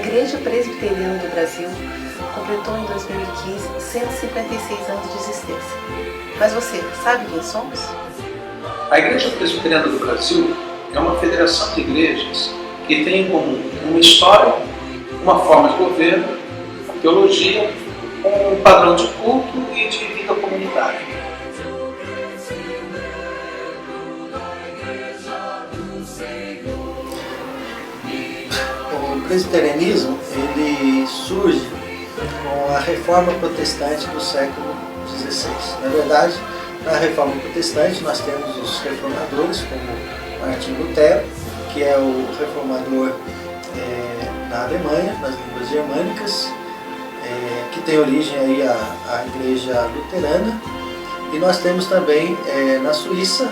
Igreja Presbiteriana do Brasil completou em 2015 156 anos de existência. Mas você sabe quem somos? A Igreja Presbiteriana do Brasil é uma federação de igrejas que tem em comum uma história, uma forma de governo, teologia, um padrão de culto e de vida comunitária. O presbiterianismo ele surge com a Reforma Protestante do século XVI. Na verdade, na Reforma Protestante nós temos os reformadores, como Martim Lutero, que é o reformador na Alemanha, nas línguas germânicas, que tem origem aí a Igreja Luterana, e nós temos também na Suíça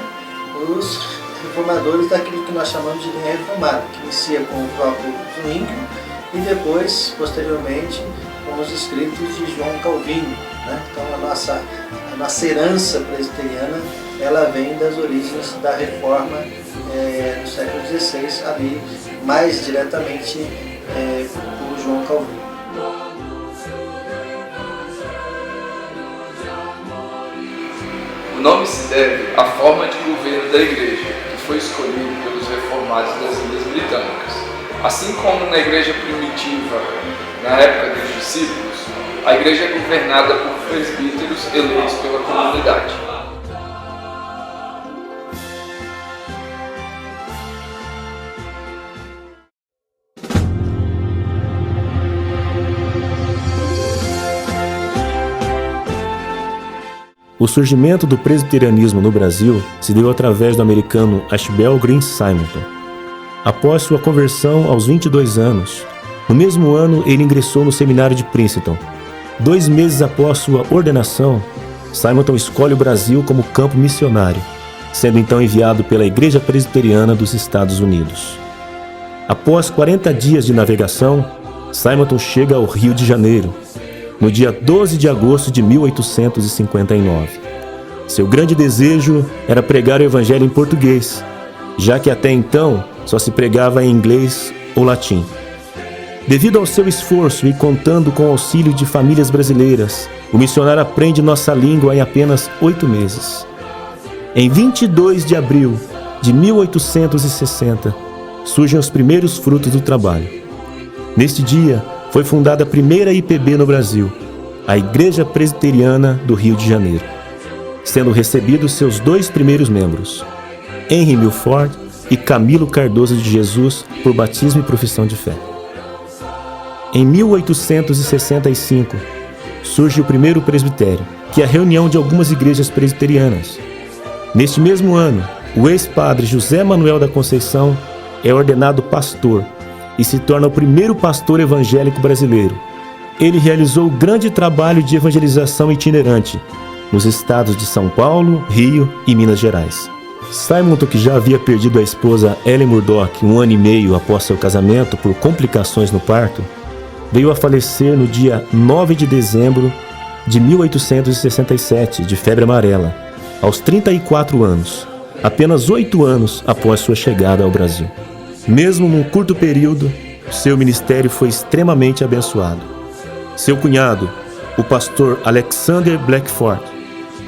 os reformadores daquilo que nós chamamos de linha reformada, que inicia com o próprio Zwinglio e depois, posteriormente, com os escritos de João Calvino, né? Então a nossa herança presbiteriana ela vem das origens da reforma do século XVI, ali mais diretamente por João Calvino. O nome se deve à forma de governo da Igreja, que foi escolhido pelos reformados das Ilhas Britânicas. Assim como na Igreja primitiva, na época dos discípulos, a Igreja é governada por presbíteros eleitos pela comunidade. O surgimento do presbiterianismo no Brasil se deu através do americano Ashbel Green Simonton. Após sua conversão aos 22 anos, no mesmo ano ele ingressou no seminário de Princeton. 2 meses após sua ordenação, Simonton escolhe o Brasil como campo missionário, sendo então enviado pela Igreja Presbiteriana dos Estados Unidos. Após 40 dias de navegação, Simonton chega ao Rio de Janeiro, no dia 12 de agosto de 1859. Seu grande desejo era pregar o evangelho em português, já que até então só se pregava em inglês ou latim. Devido ao seu esforço e contando com o auxílio de famílias brasileiras, o missionário aprende nossa língua em apenas 8 meses. Em 22 de abril de 1860, surgem os primeiros frutos do trabalho. Neste dia, foi fundada a primeira IPB no Brasil, a Igreja Presbiteriana do Rio de Janeiro, sendo recebidos seus 2 primeiros membros, Henry Milford e Camilo Cardoso de Jesus, por batismo e profissão de fé. Em 1865, surge o primeiro presbitério, que é a reunião de algumas igrejas presbiterianas. Neste mesmo ano, o ex-padre José Manuel da Conceição é ordenado pastor e se torna o primeiro pastor evangélico brasileiro. Ele realizou grande trabalho de evangelização itinerante nos estados de São Paulo, Rio e Minas Gerais. Simonton, que já havia perdido a esposa Ellen Murdoch 1 ano e meio após seu casamento por complicações no parto, veio a falecer no dia 9 de dezembro de 1867, de febre amarela, aos 34 anos, apenas 8 anos após sua chegada ao Brasil. Mesmo num curto período, seu ministério foi extremamente abençoado. Seu cunhado, o pastor Alexander Blackford,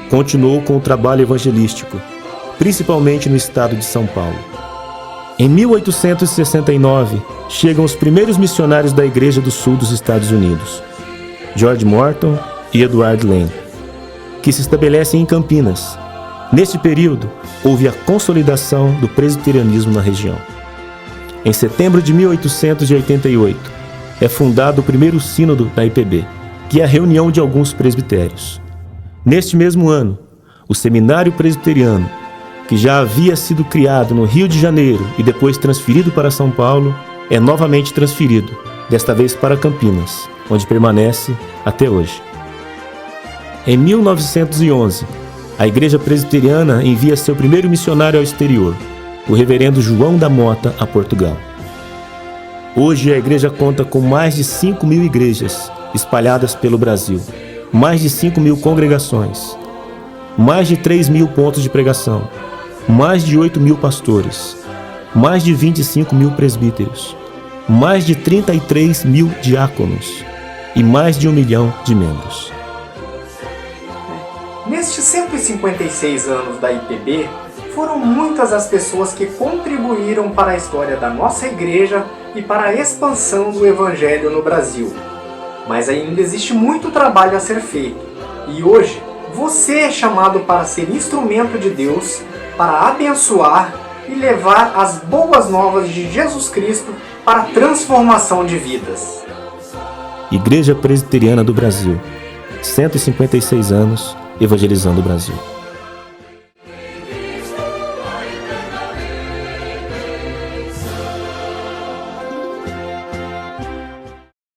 continuou com o trabalho evangelístico, principalmente no estado de São Paulo. Em 1869, chegam os primeiros missionários da Igreja do Sul dos Estados Unidos, George Morton e Edward Lane, que se estabelecem em Campinas. Neste período, houve a consolidação do presbiterianismo na região. Em setembro de 1888, é fundado o primeiro sínodo da IPB, que é a reunião de alguns presbitérios. Neste mesmo ano, o Seminário Presbiteriano, que já havia sido criado no Rio de Janeiro e depois transferido para São Paulo, é novamente transferido, desta vez para Campinas, onde permanece até hoje. Em 1911, a Igreja Presbiteriana envia seu primeiro missionário ao exterior, o reverendo João da Mota, a Portugal. Hoje a igreja conta com mais de 5.000 igrejas espalhadas pelo Brasil, mais de 5.000 congregações, mais de 3.000 pontos de pregação, mais de 8.000 pastores, mais de 25.000 presbíteros, mais de 33 mil diáconos e mais de 1 milhão de membros. Nestes 156 anos da IPB, foram muitas as pessoas que contribuíram para a história da nossa igreja e para a expansão do Evangelho no Brasil. Mas ainda existe muito trabalho a ser feito. E hoje, você é chamado para ser instrumento de Deus, para abençoar e levar as boas novas de Jesus Cristo para a transformação de vidas. Igreja Presbiteriana do Brasil, 156 anos evangelizando o Brasil.